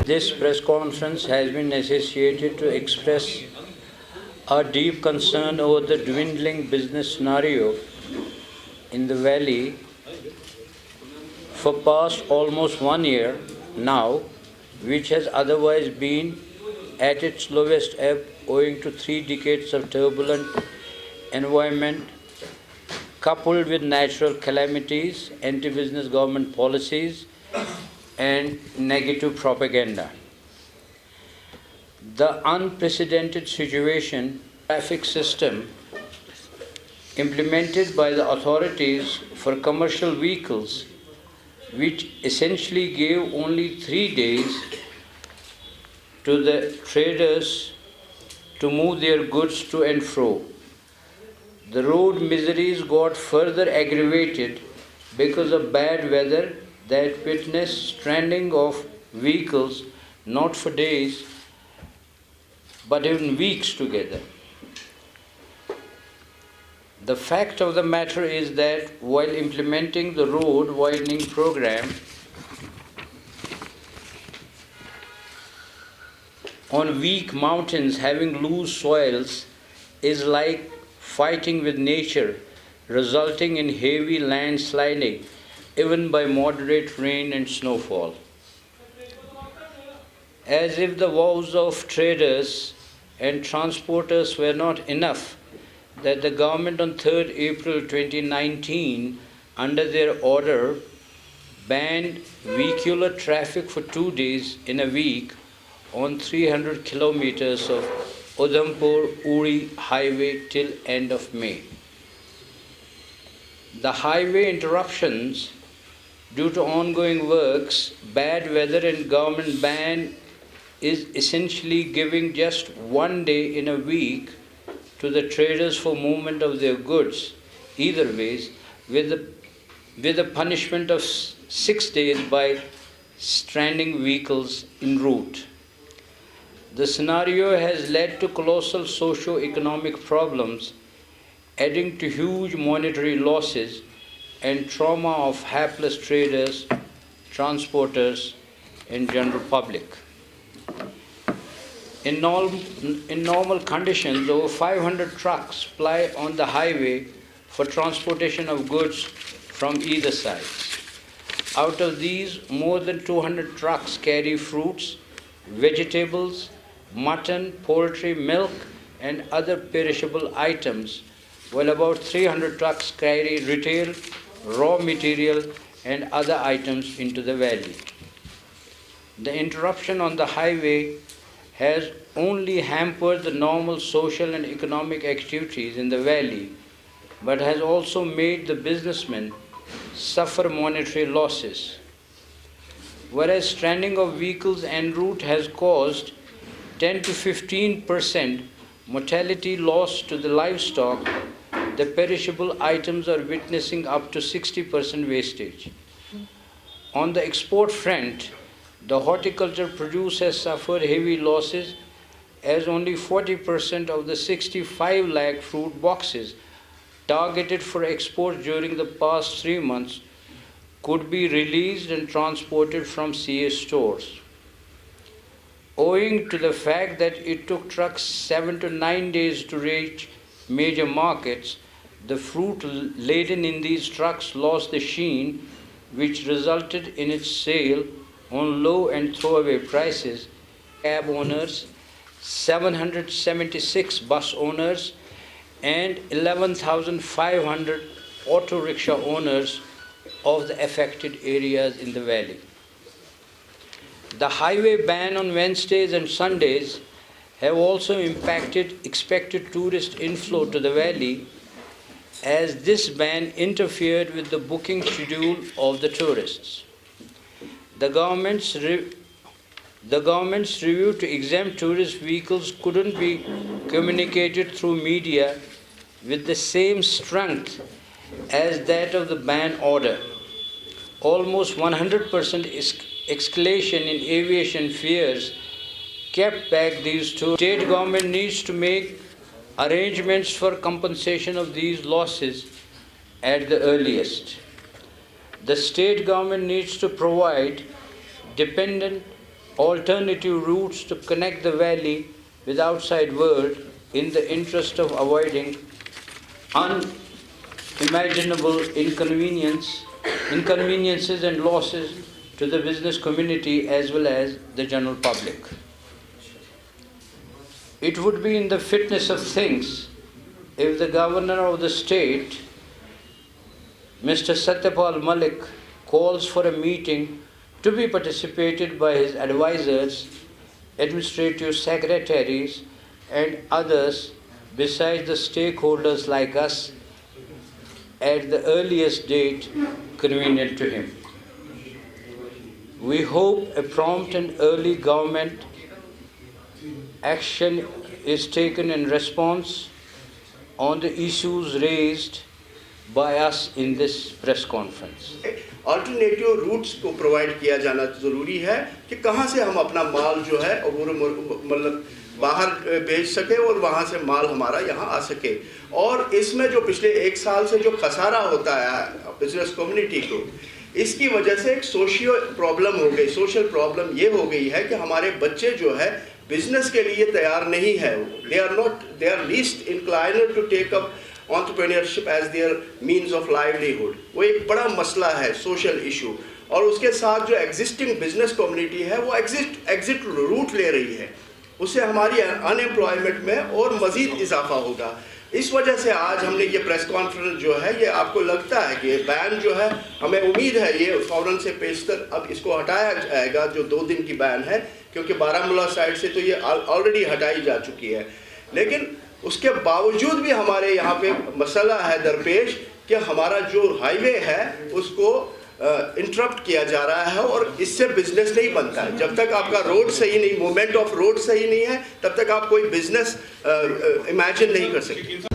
This press conference has been necessitated to express our deep concern over the dwindling business scenario in the valley for past almost 1 year now, which has otherwise been at its lowest ebb owing to 3 decades of turbulent environment coupled with natural calamities, anti-business government policies and negative propaganda. The unprecedented situation traffic system implemented by the authorities for commercial vehicles, which essentially gave only 3 days to the traders to move their goods to and fro. The road miseries got further aggravated because of bad weather that witnessed stranding of vehicles not for days but even weeks together. The fact of the matter is that while implementing the road widening program on weak mountains having loose soils is like fighting with nature, resulting in heavy landsliding even by moderate rain and snowfall. As if the vows of traders and transporters were not enough, that the government on 3rd April 2019, under their order, banned vehicular traffic for 2 days in a week on 300 kilometers of Udhampur-Uri highway till end of May. The highway interruptions due to ongoing works, bad weather and government ban is essentially giving just 1 day in a week to the traders for movement of their goods, either ways, with the punishment of 6 days by stranding vehicles en route. The scenario has led to colossal socio-economic problems, adding to huge monetary losses and trauma of hapless traders, transporters, and general public. In normal conditions, over 500 trucks ply on the highway for transportation of goods from either side. Out of these, more than 200 trucks carry fruits, vegetables, mutton, poultry, milk, and other perishable items, while about 300 trucks carry retail, raw material, and other items into the valley. The interruption on the highway has only hampered the normal social and economic activities in the valley, but has also made the businessmen suffer monetary losses. Whereas stranding of vehicles en route has caused 10 to 15% mortality loss to the livestock, the perishable items are witnessing up to 60% wastage. On the export front, the horticulture produce has suffered heavy losses as only 40% of the 65 lakh fruit boxes targeted for export during the past 3 months could be released and transported from CA stores. Owing to the fact that it took trucks 7 to 9 days to reach major markets, the fruit laden in these trucks lost the sheen, which resulted in its sale on low and throwaway prices. Cab owners, 776 bus owners, and 11,500 auto rickshaw owners of the affected areas in the valley. The highway ban on Wednesdays and Sundays have also impacted expected tourist inflow to the valley, as this ban interfered with the booking schedule of the tourists. The government's review to exempt tourist vehicles couldn't be communicated through media with the same strength as that of the ban order. Almost 100% escalation in aviation fares kept back these two. State government needs to make arrangements for compensation of these losses at the earliest. The state government needs to provide dependent alternative routes to connect the valley with outside world in the interest of avoiding unimaginable inconveniences and losses to the business community as well as the general public. It would be in the fitness of things if the governor of the state, Mr. Satyapal Malik, calls for a meeting to be participated by his advisors, administrative secretaries, and others besides the stakeholders like us at the earliest date convenient to him. We hope a prompt and early government action is taken in response on the issues raised by us in this press conference. Alternative routes को provide किया जाना ज़रूरी है कि कहाँ से हम अपना माल जो है और मतलब बाहर भेज सके और वहाँ से माल हमारा यहाँ आ सके। और इसमें जो पिछले एक साल से जो खसारा होता है बिजनेस कम्युनिटी को, इसकी वजह से एक सोशियो प्रॉब्लम हो गई। सोशल प्रॉब्लम ये हो गई है कि हमारे बच्चे जो है बिजनेस के लिए तैयार नहीं है। They are least inclined to take up entrepreneurship as their means of livelihood। वो एक बड़ा मसला है, सोशल इशू। और उसके साथ जो एग्जिस्टिंग बिजनेस कम्युनिटी है वो एग्जिट रूट ले रही है, उससे हमारी अनएम्प्लॉयमेंट में और मज़ीद इजाफा होगा। इस वजह से आज हमने ये प्रेस कॉन्फ्रेंस जो है, ये आपको लगता है कि बैन जो है, हमें उम्मीद है ये फ़ौरन से पेशतर अब इसको हटाया जाएगा, जो 2 दिन की बैन है, क्योंकि बारामूला साइड से तो ये ऑलरेडी हटाई जा चुकी है। लेकिन उसके बावजूद भी हमारे यहाँ पे मसला है दरपेश कि हमारा जो हाईवे है उसको इंटरप्ट किया जा रहा है और इससे बिजनेस नहीं बनता है। जब तक आपका रोड सही नहीं, मूवमेंट ऑफ रोड सही नहीं है, तब तक आप कोई बिजनेस इमेजिन नहीं कर सकते।